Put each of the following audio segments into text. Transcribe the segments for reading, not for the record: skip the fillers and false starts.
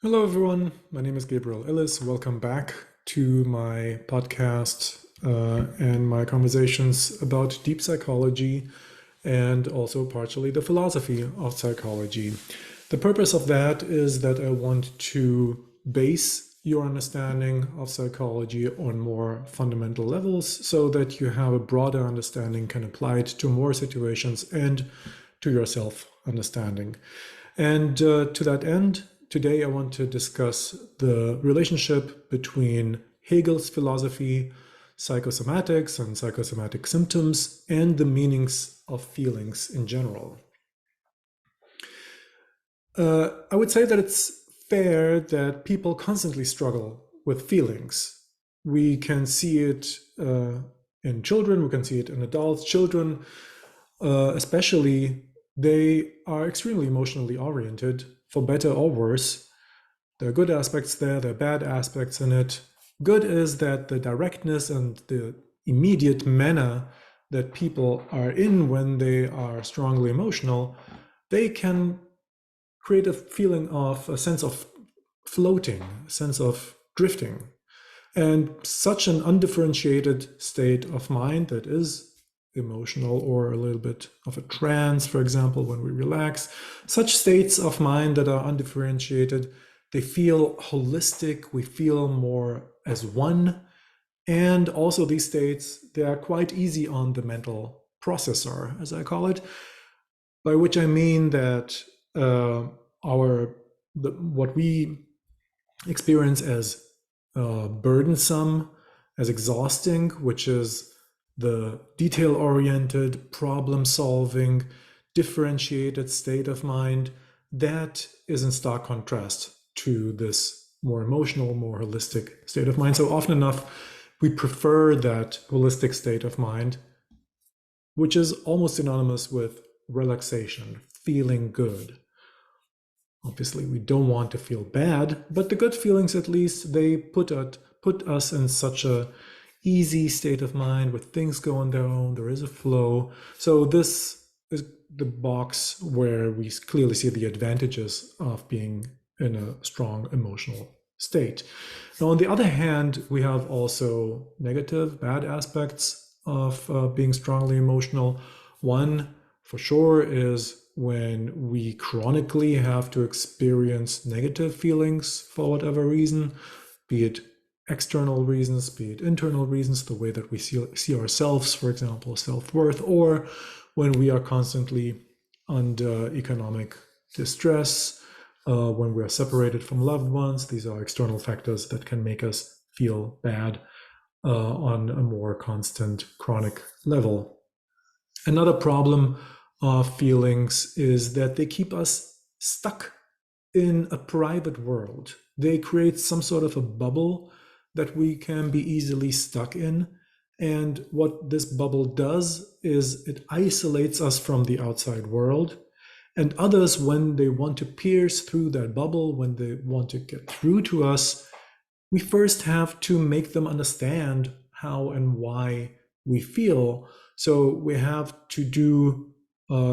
Hello, everyone. My name is Gabriel Ellis. Welcome back to my podcast and my conversations about deep psychology and also partially the philosophy of psychology. The purpose of that is that I want to base your understanding of psychology on more fundamental levels so that you have a broader understanding, can apply it to more situations and to your self-understanding. And to that end, today I want to discuss the relationship between Hegel's philosophy, psychosomatics and psychosomatic symptoms, and the meanings of feelings in general. I would say that it's fair that people constantly struggle with feelings. We can see it in children, we can see it in adults. Children, especially, they are extremely emotionally oriented, for better or worse. There are good aspects there are bad aspects in it. Good is that the directness and the immediate manner that people are in when they are strongly emotional, they can create a feeling of a sense of floating, a sense of drifting. And such an undifferentiated state of mind that is emotional or a little bit of a trance, for example, when we relax, such states of mind that are undifferentiated, they feel holistic, we feel more as one. And also these states, they are quite easy on the mental processor, as I call it, by which I mean that what we experience as burdensome, as exhausting, which is the detail-oriented, problem-solving, differentiated state of mind, that is in stark contrast to this more emotional, more holistic state of mind. So often enough, we prefer that holistic state of mind, which is almost synonymous with relaxation, feeling good. Obviously, we don't want to feel bad, but the good feelings, at least, they put us in such a easy state of mind with things go on their own. There is a flow. So this is the box where we clearly see the advantages of being in a strong emotional state. Now, on the other hand, we have also negative, bad aspects of being strongly emotional. One, for sure, is when we chronically have to experience negative feelings for whatever reason, be it external reasons, be it internal reasons, the way that we see ourselves, for example, self-worth, or when we are constantly under economic distress, when we are separated from loved ones. These are external factors that can make us feel bad on a more constant, chronic level. Another problem of feelings is that they keep us stuck in a private world. They create some sort of a bubble that we can be easily stuck in. And what this bubble does is it isolates us from the outside world. And others, when they want to pierce through that bubble, when they want to get through to us, we first have to make them understand how and why we feel. So we have to do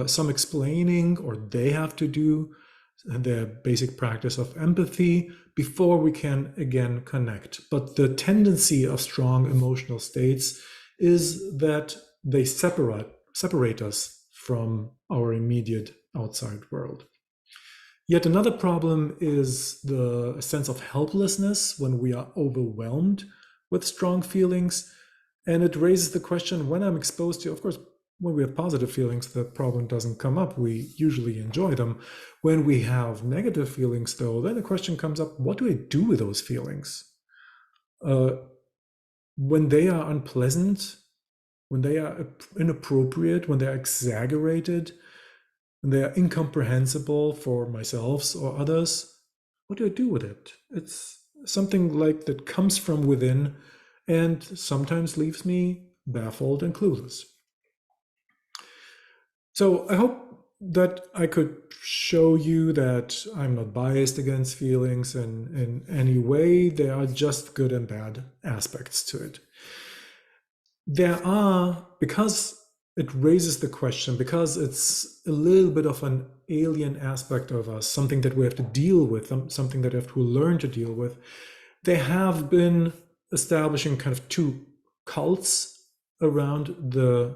some explaining, or they have to do the basic practice of empathy before we can again connect. But the tendency of strong emotional states is that they separate us from our immediate outside world. Yet another problem is the sense of helplessness when we are overwhelmed with strong feelings. And it raises the question, when I'm exposed to, of course, when we have positive feelings, the problem doesn't come up. We usually enjoy them. When we have negative feelings, though, then the question comes up, what do I do with those feelings? When they are unpleasant, when they are inappropriate, when they are exaggerated, when they are incomprehensible for myself or others, what do I do with it? It's something like that comes from within and sometimes leaves me baffled and clueless. So I hope that I could show you that I'm not biased against feelings in any way. There are just good and bad aspects to it. There are, because it raises the question, because it's a little bit of an alien aspect of us, something that we have to deal with, something that we have to learn to deal with. They have been establishing kind of two cults around the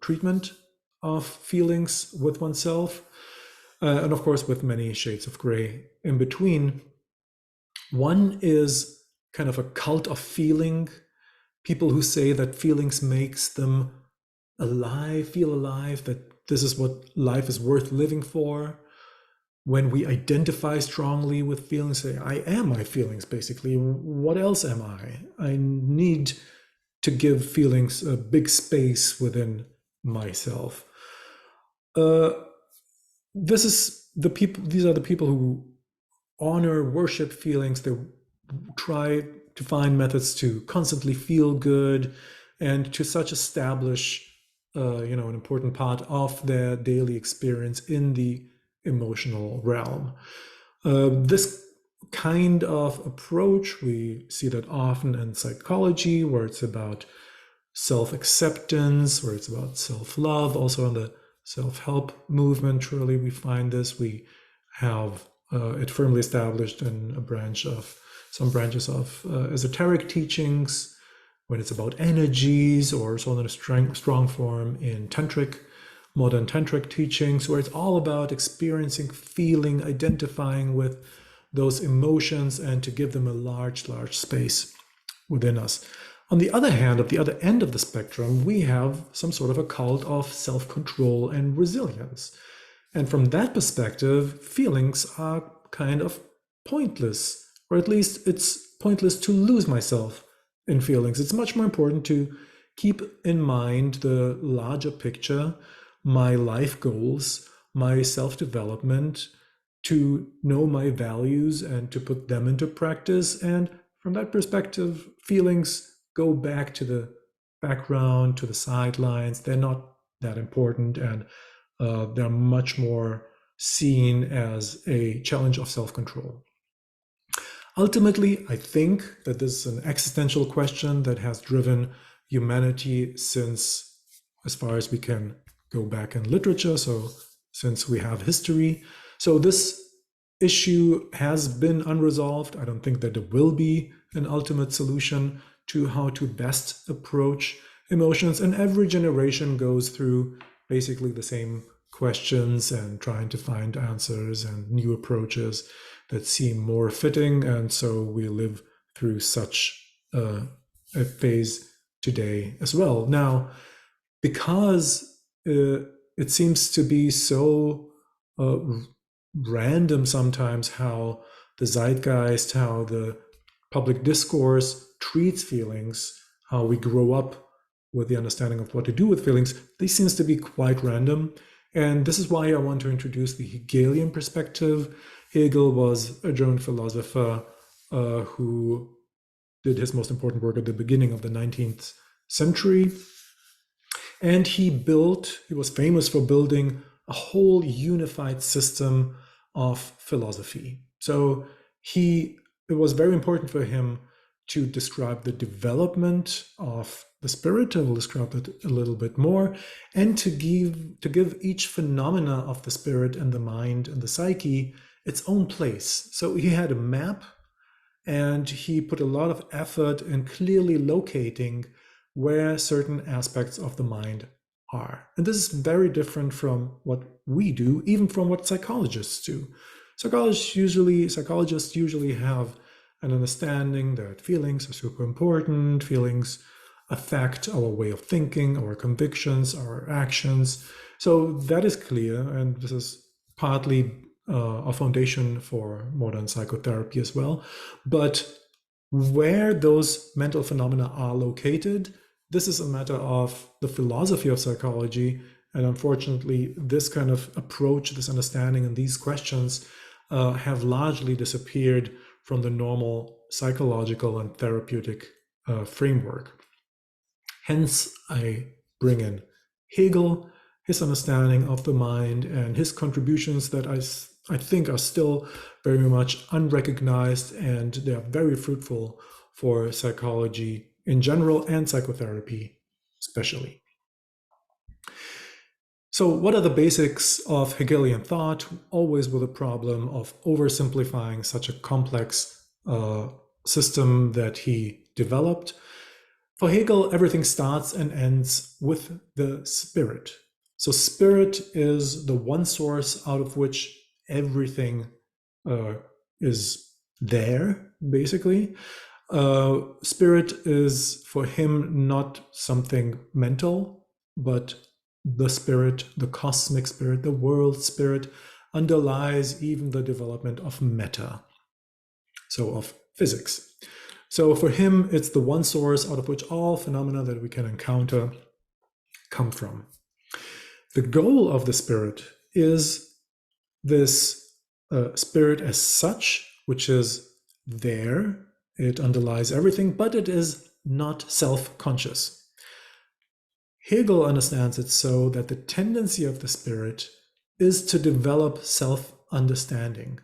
treatment of feelings with oneself, and of course with many shades of gray in between. One is kind of a cult of feeling, people who say that feelings makes them alive, feel alive, that this is what life is worth living for. When we identify strongly with feelings, say, I am my feelings, basically. What else am I? I need to give feelings a big space within myself. Uh, this is the people. These are the people who honor, worship feelings. They try to find methods to constantly feel good, and to such establish, an important part of their daily experience in the emotional realm. This kind of approach, we see that often in psychology, where it's about self-acceptance, where it's about self-love. Also in the self-help movement, truly we find this. We have it firmly established in some branches of esoteric teachings, when it's about energies, or so in a strong form in modern tantric teachings, where it's all about experiencing, feeling, identifying with those emotions, and to give them a large space within us. On the other hand, at the other end of the spectrum, we have some sort of a cult of self-control and resilience. And from that perspective, feelings are kind of pointless, or at least it's pointless to lose myself in feelings. It's much more important to keep in mind the larger picture, my life goals, my self-development, to know my values and to put them into practice. And from that perspective, feelings go back to the background, to the sidelines. They're not that important, and they're much more seen as a challenge of self-control. Ultimately, I think that this is an existential question that has driven humanity since, as far as we can go back in literature, so since we have history. So this issue has been unresolved. I don't think that there will be an ultimate solution to how to best approach emotions, and every generation goes through basically the same questions and trying to find answers and new approaches that seem more fitting. And so we live through such a phase today as well. Now, because it seems to be so random sometimes how the zeitgeist, how the public discourse treats feelings, how we grow up with the understanding of what to do with feelings, this seems to be quite random. And this is why I want to introduce the Hegelian perspective. Hegel was a German philosopher who did his most important work at the beginning of the 19th century. And he was famous for building a whole unified system of philosophy. So it was very important for him to describe the development of the spirit. I will describe that a little bit more, and to give each phenomena of the spirit and the mind and the psyche its own place. So he had a map, and he put a lot of effort in clearly locating where certain aspects of the mind are. And this is very different from what we do, even from what psychologists do. Psychologists usually have an understanding that feelings are super important. Feelings affect our way of thinking, our convictions, our actions. So that is clear, and this is partly a foundation for modern psychotherapy as well. But where those mental phenomena are located, this is a matter of the philosophy of psychology. And unfortunately, this kind of approach, this understanding, and these questions have largely disappeared from the normal psychological and therapeutic framework. Hence, I bring in Hegel, his understanding of the mind, and his contributions that I think are still very much unrecognized, and they are very fruitful for psychology in general and psychotherapy especially. So what are the basics of Hegelian thought? Always with a problem of oversimplifying such a complex system that he developed. For Hegel, everything starts and ends with the spirit. So spirit is the one source out of which everything is there, basically. Spirit is for him not something mental, but the spirit, the cosmic spirit, the world spirit underlies even the development of matter, so of physics. So for him, it's the one source out of which all phenomena that we can encounter come from. The goal of the spirit is this spirit as such, which is there, it underlies everything, but it is not self-conscious. Hegel understands it so that the tendency of the spirit is to develop self-understanding.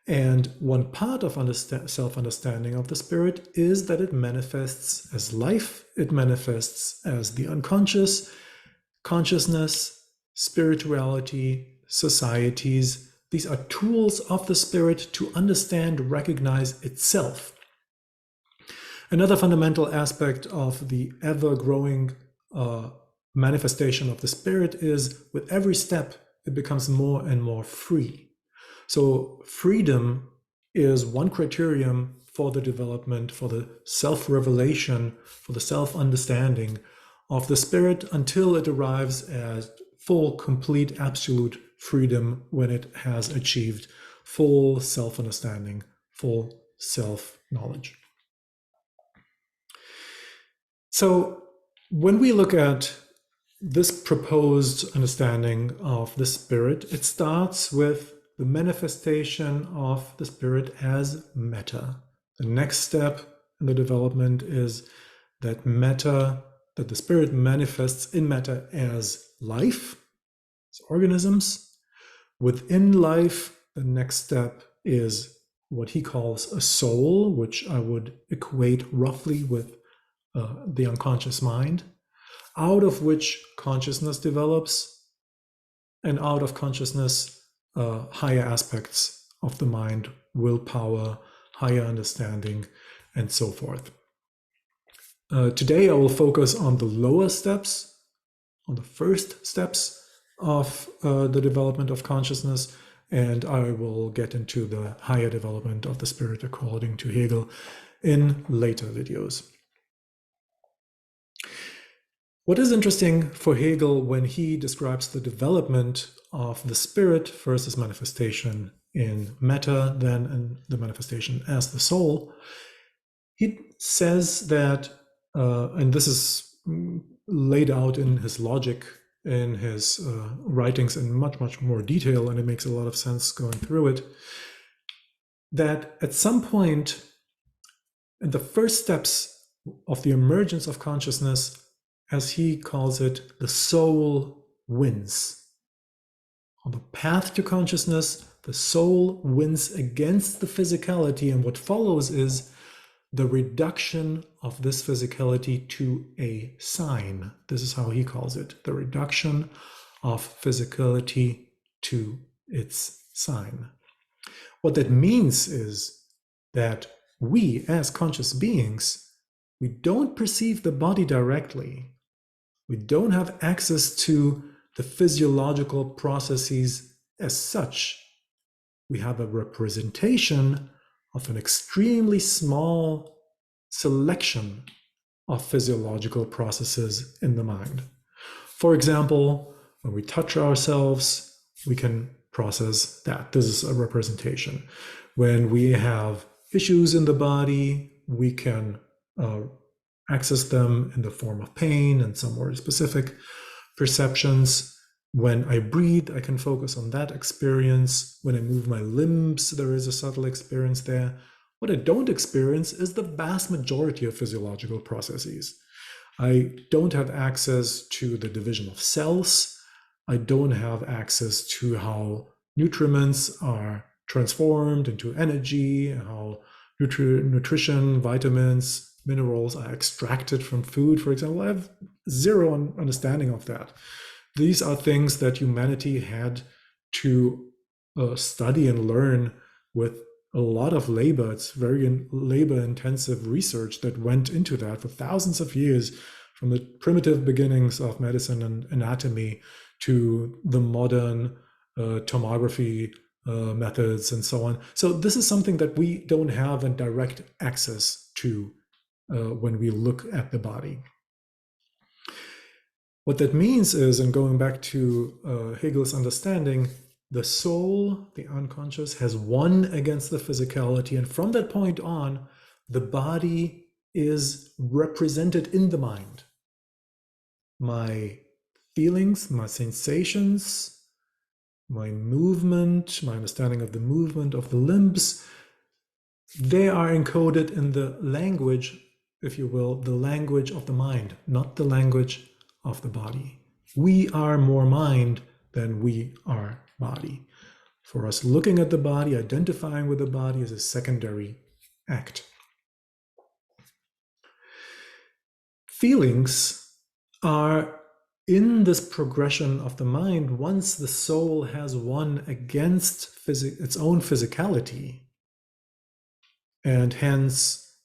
And one part of self-understanding of the spirit is that it manifests as life, it manifests as the unconscious, consciousness, spirituality, societies. These are tools of the spirit to understand, recognize itself. Another fundamental aspect of the ever-growing manifestation of the spirit is with every step, it becomes more and more free. So freedom is one criterion for the development, for the self-revelation, for the self-understanding of the spirit until it arrives at full, complete, absolute freedom when it has achieved full self-understanding, full self-knowledge. So when we look at this proposed understanding of the spirit, it starts with the manifestation of the spirit as matter. The next step in the development is that matter, that the spirit manifests in matter as life, as organisms. Within life, the next step is what he calls a soul, which I would equate roughly with the unconscious mind, out of which consciousness develops, and out of consciousness, higher aspects of the mind, willpower, higher understanding, and so forth. Today, I will focus on the lower steps, on the first steps of the development of consciousness, and I will get into the higher development of the spirit according to Hegel in later videos. What is interesting for Hegel when he describes the development of the spirit versus manifestation in matter, then in the manifestation as the soul, he says that, and this is laid out in his logic, in his writings in much, much more detail, and it makes a lot of sense going through it, that at some point in the first steps of the emergence of consciousness, as he calls it, the soul wins. On the path to consciousness, the soul wins against the physicality, and what follows is the reduction of this physicality to a sign. This is how he calls it, the reduction of physicality to its sign. What that means is that we, as conscious beings, we don't perceive the body directly. We don't have access to the physiological processes as such. We have a representation of an extremely small selection of physiological processes in the mind. For example, when we touch ourselves, we can process that. This is a representation. When we have issues in the body, we can access them in the form of pain and some more specific perceptions. When I breathe, I can focus on that experience. When I move my limbs, there is a subtle experience there. What I don't experience is the vast majority of physiological processes. I don't have access to the division of cells. I don't have access to how nutriments are transformed into energy, how nutrition, vitamins, minerals are extracted from food, for example. I have zero understanding of that. These are things that humanity had to study and learn with a lot of labor. It's very labor-intensive research that went into that for thousands of years, from the primitive beginnings of medicine and anatomy to the modern tomography methods and so on. So this is something that we don't have a direct access to when we look at the body. What that means is, and going back to Hegel's understanding, the soul, the unconscious, has won against the physicality. And from that point on, the body is represented in the mind. My feelings, my sensations, my movement, my understanding of the movement of the limbs, they are encoded in the language, if you will, the language of the mind, not the language of the body. We are more mind than we are body. For us, looking at the body, identifying with the body is a secondary act. Feelings are in this progression of the mind. Once the soul has won against its own physicality, and hence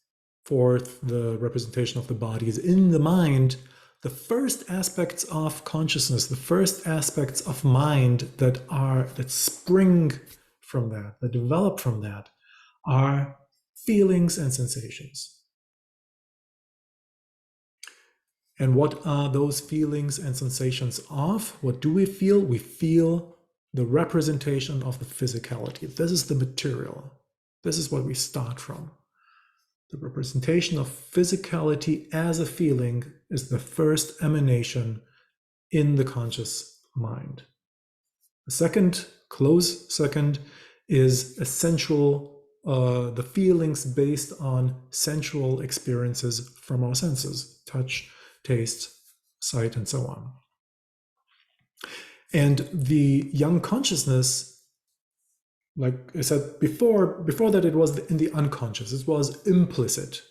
forth the representation of the body is in the mind, the first aspects of consciousness, the first aspects of mind that spring from that develop from that, are feelings and sensations. And what are those feelings and sensations of? What do we feel? We feel the representation of the physicality. This is the material. This is what we start from. The representation of physicality as a feeling is the first emanation in the conscious mind. The second, close second, is a sensual, the feelings based on sensual experiences from our senses, touch, taste, sight, and so on. And the young consciousness, like I said before that it was in the unconscious, it was implicit.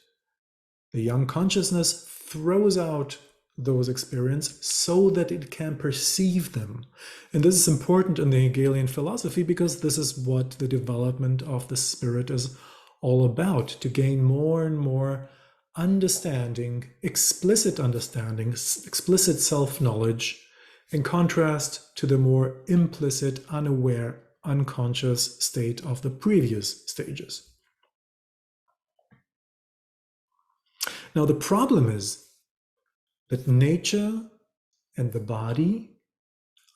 The young consciousness throws out those experiences so that it can perceive them. And this is important in the Hegelian philosophy because this is what the development of the spirit is all about, to gain more and more understanding, explicit self-knowledge, in contrast to the more implicit, unaware, unconscious state of the previous stages. Now, the problem is that nature and the body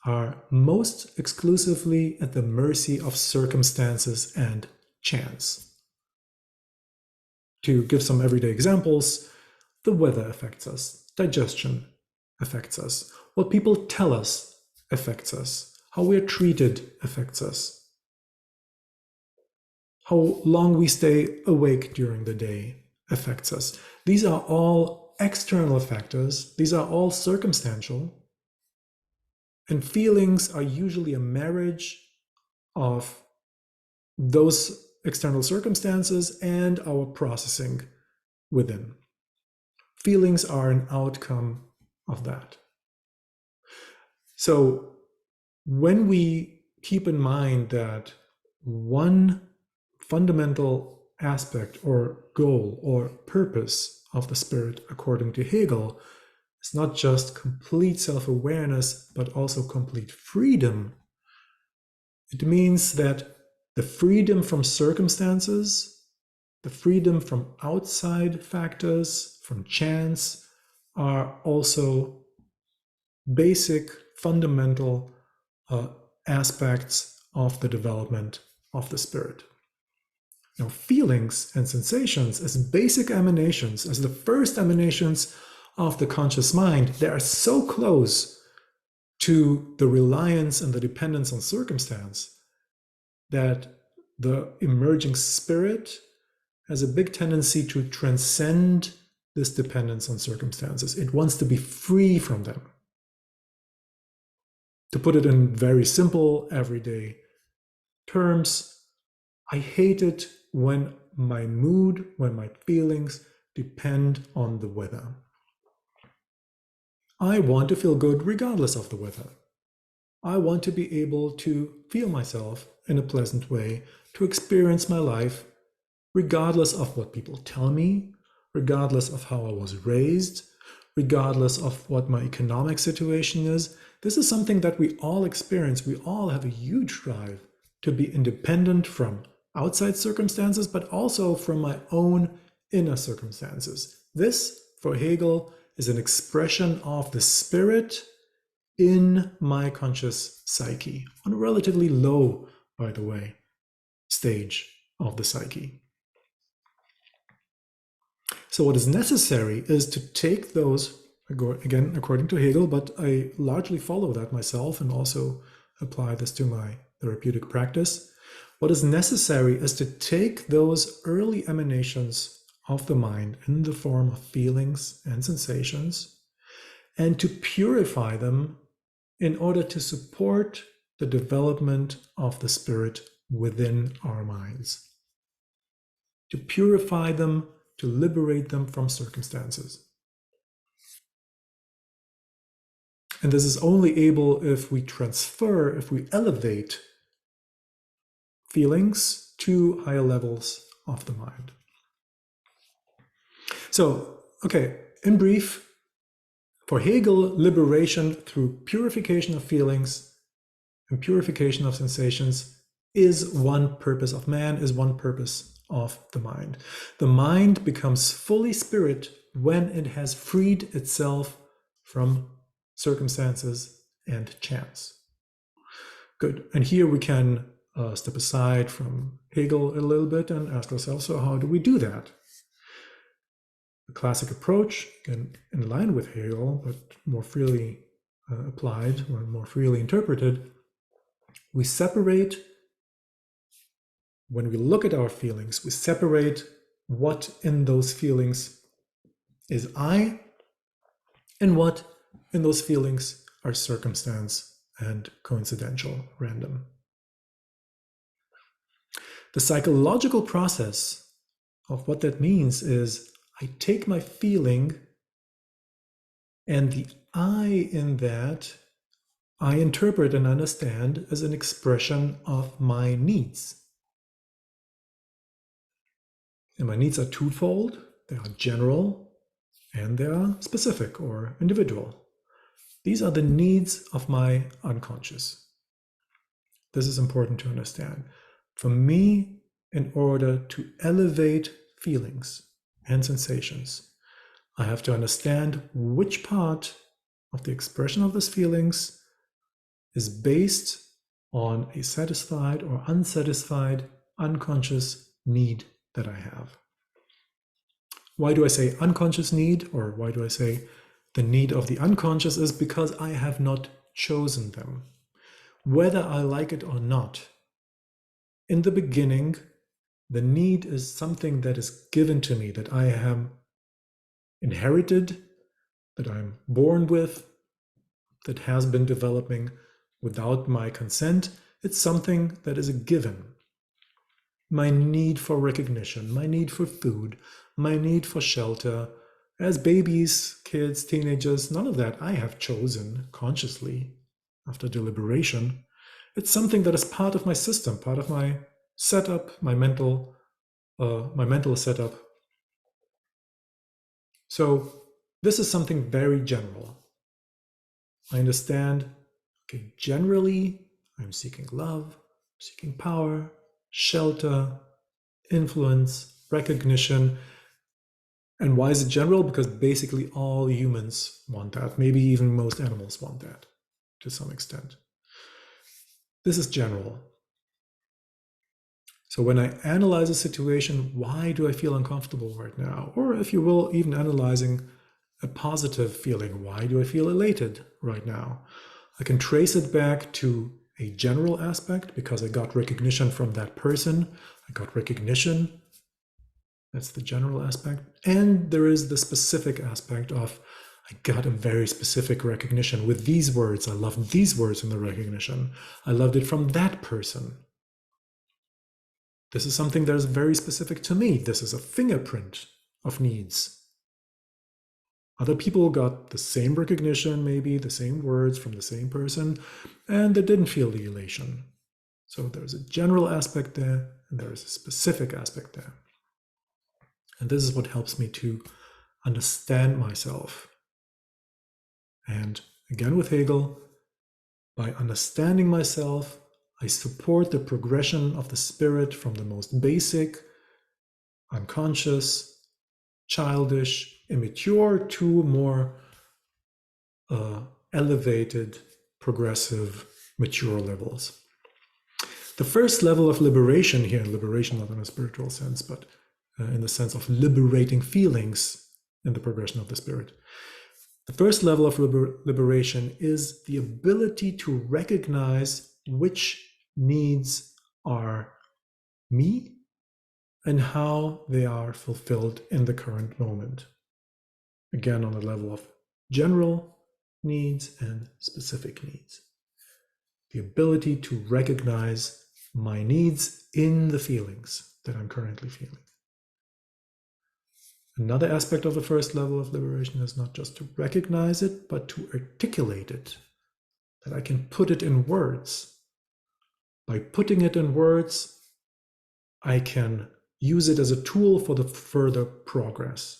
are most exclusively at the mercy of circumstances and chance. To give some everyday examples, the weather affects us, digestion affects us, what people tell us affects us, how we are treated affects us, how long we stay awake during the day affects us. These are all external factors, these are all circumstantial, and feelings are usually a marriage of those external circumstances and our processing within. Feelings are an outcome of that. So when we keep in mind that one fundamental aspect or goal or purpose of the spirit, according to Hegel, is not just complete self-awareness, but also complete freedom, it means that the freedom from circumstances, the freedom from outside factors, from chance, are also basic, fundamental aspects of the development of the spirit. Now, feelings and sensations as basic emanations, as the first emanations of the conscious mind, they are so close to the reliance and the dependence on circumstance that the emerging spirit has a big tendency to transcend this dependence on circumstances. It wants to be free from them. To put it in very simple, everyday terms, I hate it when my mood, when my feelings depend on the weather. I want to feel good regardless of the weather. I want to be able to feel myself in a pleasant way, to experience my life regardless of what people tell me, regardless of how I was raised, regardless of what my economic situation is. This is something that we all experience. We all have a huge drive to be independent from outside circumstances, but also from my own inner circumstances. This, for Hegel, is an expression of the spirit in my conscious psyche, on a relatively low, by the way, stage of the psyche. So what is necessary is to take those, again, according to Hegel, but I largely follow that myself and also apply this to my therapeutic practice. What is necessary is to take those early emanations of the mind in the form of feelings and sensations and to purify them in order to support the development of the spirit within our minds. To purify them, to liberate them from circumstances. And this is only able if we transfer, if we elevate feelings to higher levels of the mind. So, okay, in brief, for Hegel, liberation through purification of feelings and purification of sensations is one purpose of man, is one purpose of the mind. The mind becomes fully spirit when it has freed itself from circumstances and chance. Good. And here we can step aside from Hegel a little bit and ask ourselves, so how do we do that? The classic approach, again, in line with Hegel, but more freely applied or more freely interpreted, we separate, when we look at our feelings, we separate what in those feelings is I and what in those feelings are circumstance and coincidental, random. The psychological process of what that means is I take my feeling and the I in that I interpret and understand as an expression of my needs. And my needs are twofold. They are general and they are specific or individual. These are the needs of my unconscious. This is important to understand. For me, in order to elevate feelings and sensations, I have to understand which part of the expression of these feelings is based on a satisfied or unsatisfied unconscious need that I have. Why do I say unconscious need, or why do I say the need of the unconscious? Is because I have not chosen them. Whether I like it or not, in the beginning, the need is something that is given to me, that I am inherited, that I'm born with, that has been developing without my consent. It's something that is a given. My need for recognition, my need for food, my need for shelter. As babies, kids, teenagers, none of that I have chosen consciously after deliberation. It's something that is part of my system, part of my setup, my mental setup. So this is something very general. I understand, okay, generally I'm seeking love, seeking power, shelter, influence, recognition. And why is it general? Because basically all humans want that. Maybe even most animals want that to some extent. This is general. So when I analyze a situation, why do I feel uncomfortable right now? Or if you will, even analyzing a positive feeling, why do I feel elated right now? I can trace it back to a general aspect because I got recognition from that person. I got recognition. That's the general aspect. And there is the specific aspect of I got a very specific recognition with these words. I loved these words in the recognition. I loved it from that person. This is something that is very specific to me. This is a fingerprint of needs. Other people got the same recognition, maybe the same words from the same person, and they didn't feel the elation. So there's a general aspect there, and there is a specific aspect there. And this is what helps me to understand myself. And again, with Hegel, by understanding myself, I support the progression of the spirit from the most basic, unconscious, childish, immature to more elevated, progressive, mature levels. The first level of liberation here, liberation not in a spiritual sense, but in the sense of liberating feelings in the progression of the spirit. The first level of liberation is the ability to recognize which needs are me and how they are fulfilled in the current moment. Again, on the level of general needs and specific needs. The ability to recognize my needs in the feelings that I'm currently feeling. Another aspect of the first level of liberation is not just to recognize it, but to articulate it, that I can put it in words. By putting it in words, I can use it as a tool for the further progress.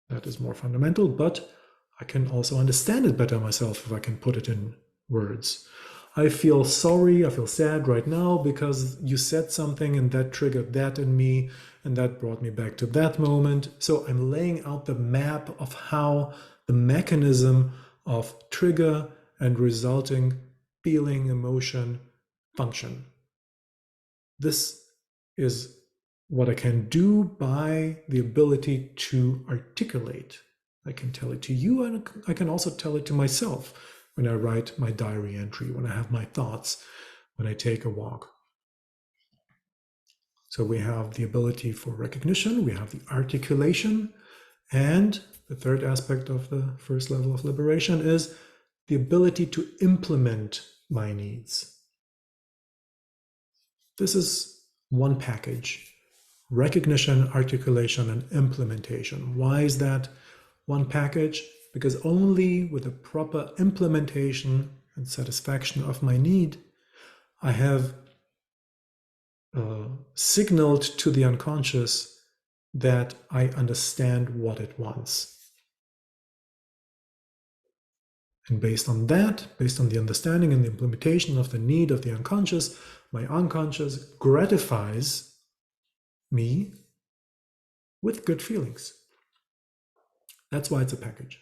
That is more fundamental, but I can also understand it better myself if I can put it in words. I feel sorry, I feel sad right now because you said something and that triggered that in me and that brought me back to that moment. So I'm laying out the map of how the mechanism of trigger and resulting feeling, emotion function. This is what I can do by the ability to articulate. I can tell it to you, and I can also tell it to myself when I write my diary entry, when I have my thoughts, when I take a walk. So we have the ability for recognition, we have the articulation, and the third aspect of the first level of liberation is the ability to implement my needs. This is one package: recognition, articulation, and implementation. Why is that one package? Because only with a proper implementation and satisfaction of my need, I have signaled to the unconscious that I understand what it wants. And based on that, based on the understanding and the implementation of the need of the unconscious, my unconscious gratifies me with good feelings. That's why it's a package.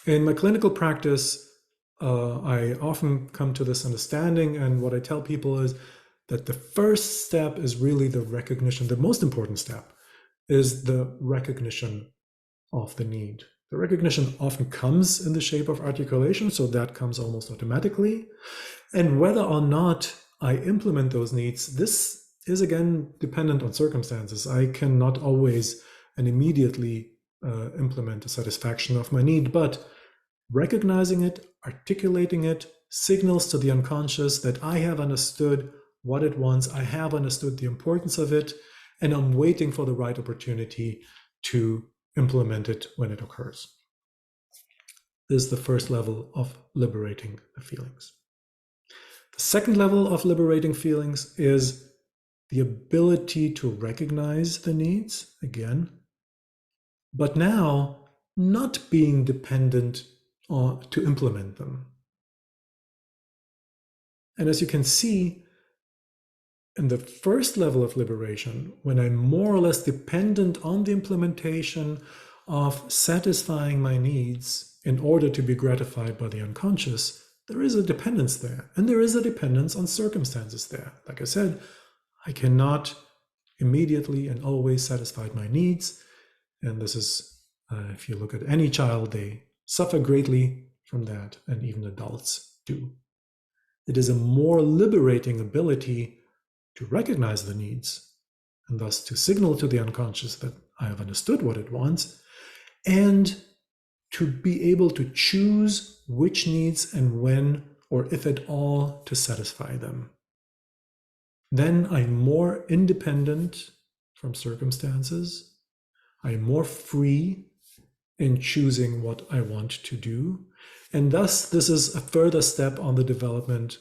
In my clinical practice, I often come to this understanding, and what I tell people is that the first step is really the recognition. The most important step is the recognition of the need. The recognition often comes in the shape of articulation, so that comes almost automatically. And whether or not I implement those needs, this is again dependent on circumstances. I cannot always and immediately implement a satisfaction of my need, but recognizing it, articulating it, signals to the unconscious that I have understood what it wants, I have understood the importance of it, and I'm waiting for the right opportunity to implement it when it occurs. This is the first level of liberating the feelings. The second level of liberating feelings is the ability to recognize the needs, again, but now not being dependent to implement them. And as you can see, in the first level of liberation, when I'm more or less dependent on the implementation of satisfying my needs in order to be gratified by the unconscious, there is a dependence there. And there is a dependence on circumstances there. Like I said, I cannot immediately and always satisfy my needs. And this is, if you look at any child, they suffer greatly from that, and even adults do. It is a more liberating ability to recognize the needs, and thus to signal to the unconscious that I have understood what it wants, and to be able to choose which needs and when, or if at all, to satisfy them. Then I'm more independent from circumstances. I'm more free in choosing what I want to do. And thus, this is a further step on the development,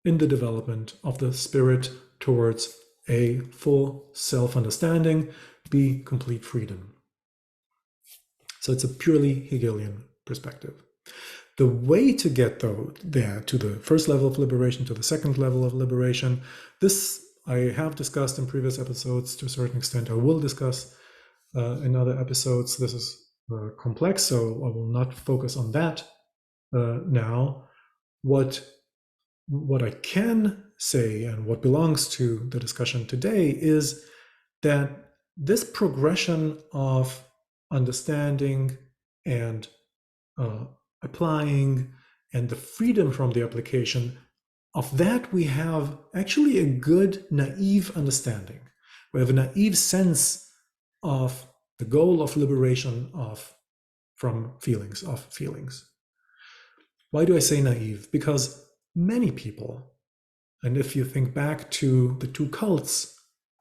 in the development of the spirit towards a full self-understanding, be complete freedom. So it's a purely Hegelian perspective. The way to get there to the first level of liberation, to the second level of liberation, this I have discussed in previous episodes to a certain extent. I will discuss in other episodes. This is complex, so I will not focus on that now. What I can say and what belongs to the discussion today is that this progression of understanding and applying and the freedom from the application of that, we have actually a good naive understanding. We have a naive sense of the goal of liberation from feelings, of feelings. Why do I say naive? Because many people, and if you think back to the two cults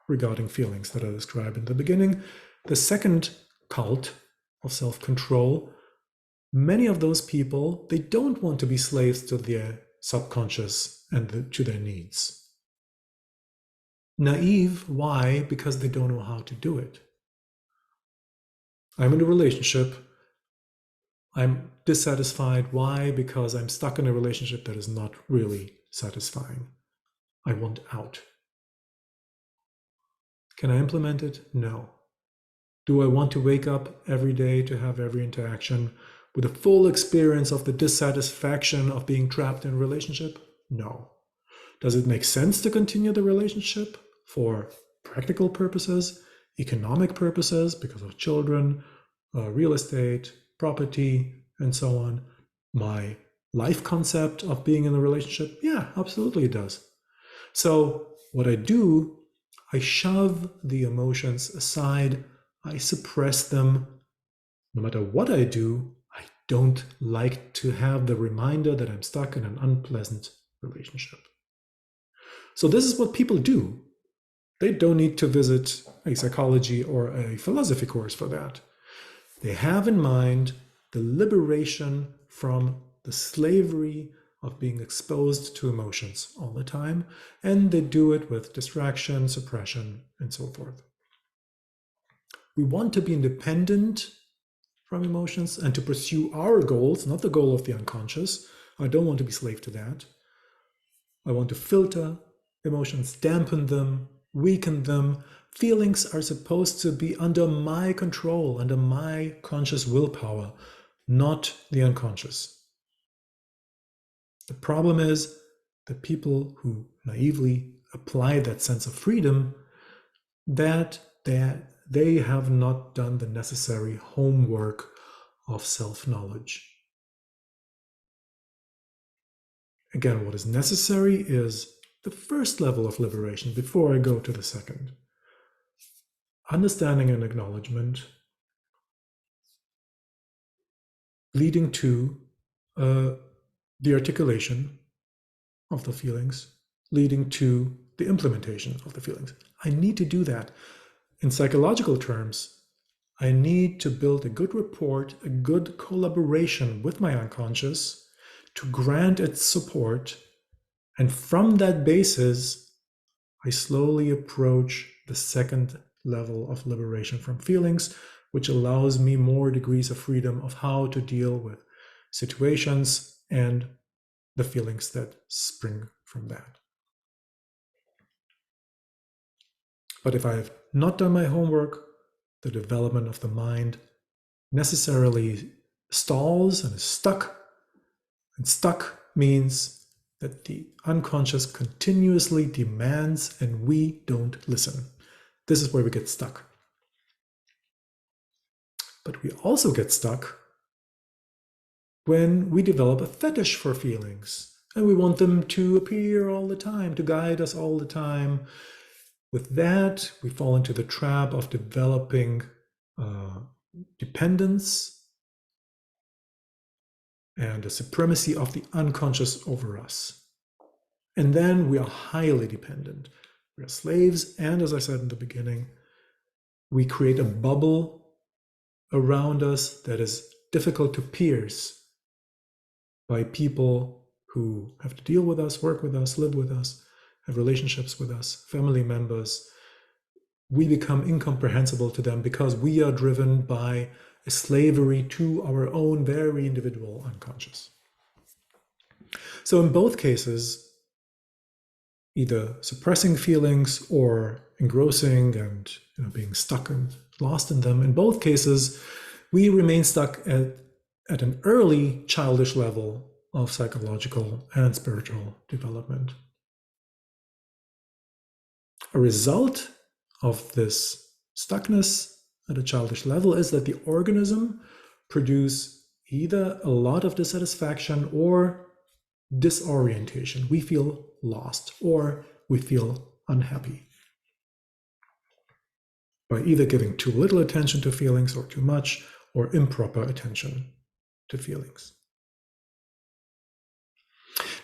regarding feelings that I described in the beginning, the second cult of self-control, many of those people, they don't want to be slaves to their subconscious and to their needs. Naive, why? Because they don't know how to do it. I'm in a relationship. I'm dissatisfied. Why? Because I'm stuck in a relationship that is not really satisfying. I want out. Can I implement it? No. Do I want to wake up every day to have every interaction with a full experience of the dissatisfaction of being trapped in a relationship? No. Does it make sense to continue the relationship for practical purposes, economic purposes, because of children, real estate, property, and so on? My life concept of being in a relationship? Yeah, absolutely it does. So what I do, I shove the emotions aside, I suppress them. No matter what I do, I don't like to have the reminder that I'm stuck in an unpleasant relationship. So this is what people do. They don't need to visit a psychology or a philosophy course for that. They have in mind the liberation from the slavery of being exposed to emotions all the time, and they do it with distraction, suppression, and so forth. We want to be independent from emotions and to pursue our goals, not the goal of the unconscious. I don't want to be slave to that. I want to filter emotions, dampen them, weaken them. Feelings are supposed to be under my control, under my conscious willpower, not the unconscious. The problem is that people who naively apply that sense of freedom, that they have not done the necessary homework of self-knowledge. Again, what is necessary is the first level of liberation before I go to the second. Understanding and acknowledgement leading to the articulation of the feelings, leading to the implementation of the feelings. I need to do that. In psychological terms, I need to build a good rapport, a good collaboration with my unconscious to grant its support. And from that basis, I slowly approach the second level of liberation from feelings, which allows me more degrees of freedom of how to deal with situations and the feelings that spring from that. But if I have not done my homework, the development of the mind necessarily stalls and is stuck. And stuck means that the unconscious continuously demands and we don't listen. This is where we get stuck. But we also get stuck when we develop a fetish for feelings and we want them to appear all the time, to guide us all the time. With that, we fall into the trap of developing dependence and a supremacy of the unconscious over us. And then we are highly dependent. We are slaves, and as I said in the beginning, we create a bubble around us that is difficult to pierce by people who have to deal with us, work with us, live with us, have relationships with us, family members, we become incomprehensible to them because we are driven by a slavery to our own very individual unconscious. So in both cases, either suppressing feelings or engrossing and being stuck and lost in them, in both cases, we remain stuck at an early childish level of psychological and spiritual development. A result of this stuckness at a childish level is that the organism produces either a lot of dissatisfaction or disorientation. We feel lost or we feel unhappy by either giving too little attention to feelings or too much, or improper attention to feelings.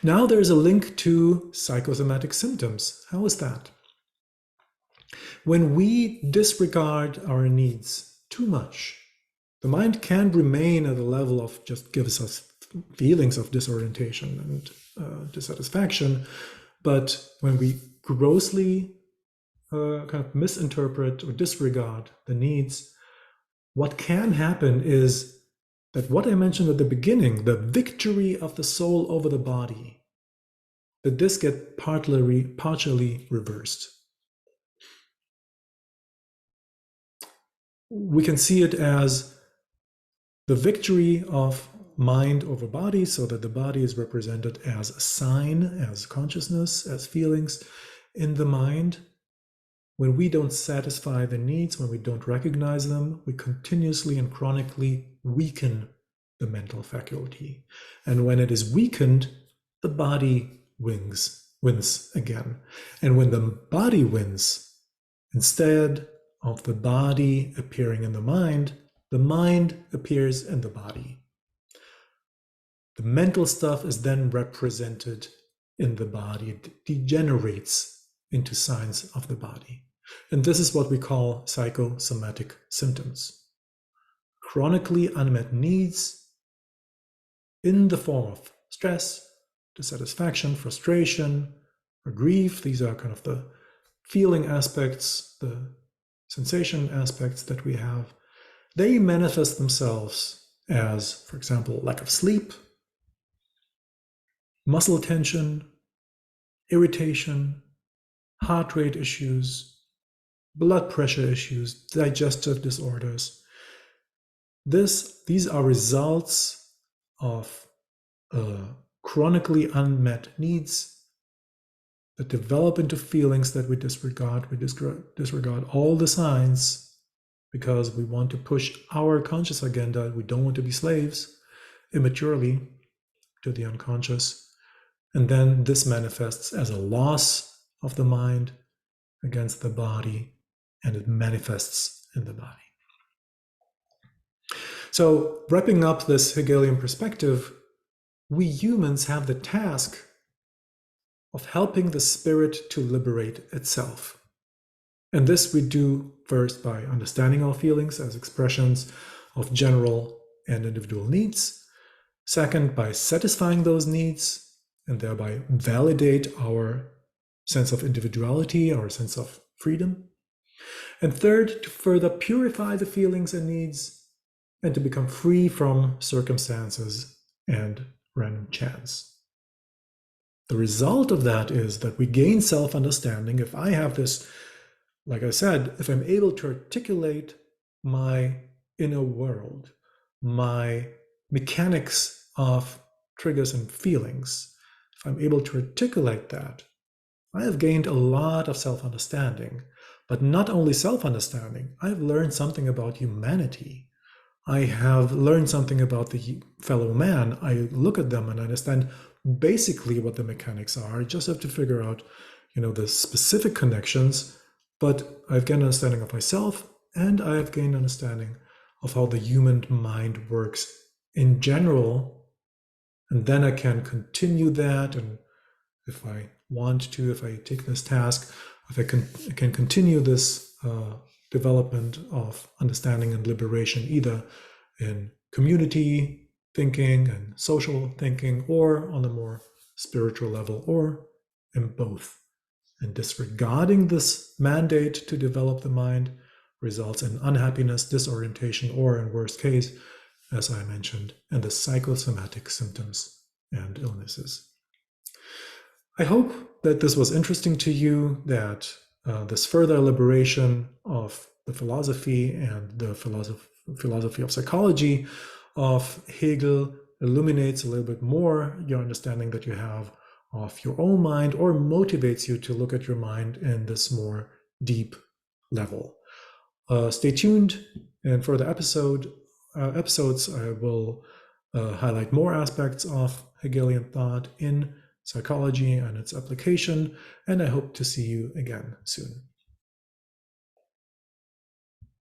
Now there's a link to psychosomatic symptoms. How is that? When we disregard our needs too much, the mind can remain at the level of just gives us feelings of disorientation and dissatisfaction. But when we grossly kind of misinterpret or disregard the needs, what can happen is that what I mentioned at the beginning, the victory of the soul over the body, that this gets partially reversed. We can see it as the victory of mind over body, so that the body is represented as a sign, as consciousness, as feelings in the mind. When we don't satisfy the needs, when we don't recognize them, we continuously and chronically weaken the mental faculty. And when it is weakened, the body wins again. And when the body wins, instead of the body appearing in the mind appears in the body. The mental stuff is then represented in the body. It degenerates into signs of the body. And this is what we call psychosomatic symptoms. Chronically unmet needs in the form of stress, dissatisfaction, frustration, or grief. These are kind of the feeling aspects, the sensation aspects that we have. They manifest themselves as, for example, lack of sleep, muscle tension, irritation, heart rate issues, blood pressure issues, digestive disorders. These are results of chronically unmet needs that develop into feelings that we disregard. We disregard all the signs because we want to push our conscious agenda. We don't want to be slaves immaturely to the unconscious. And then this manifests as a loss of the mind against the body, and it manifests in the body. So, wrapping up this Hegelian perspective, we humans have the task of helping the spirit to liberate itself. And this we do first by understanding our feelings as expressions of general and individual needs. Second, by satisfying those needs and thereby validate our sense of individuality, our sense of freedom. And third, to further purify the feelings and needs and to become free from circumstances and random chance. The result of that is that we gain self-understanding. If I have this, like I said, if I'm able to articulate my inner world, my mechanics of triggers and feelings, if I'm able to articulate that, I have gained a lot of self-understanding. But not only self-understanding, I've learned something about humanity. I have learned something about the fellow man. I look at them and understand basically what the mechanics are. I just have to figure out, the specific connections, but I've gained an understanding of myself, and I have gained understanding of how the human mind works in general. And then I can continue that, and if I want to, if I take this task, if I can continue this development of understanding and liberation, either in community thinking and social thinking, or on a more spiritual level, or in both. And disregarding this mandate to develop the mind results in unhappiness, disorientation, or in worst case, as I mentioned, in the psychosomatic symptoms and illnesses. I hope that this was interesting to you, that this further elaboration of the philosophy and the philosophy of psychology of Hegel illuminates a little bit more your understanding that you have of your own mind, or motivates you to look at your mind in this more deep level. Stay tuned, and for the episodes, I will highlight more aspects of Hegelian thought in psychology and its application, and I hope to see you again soon.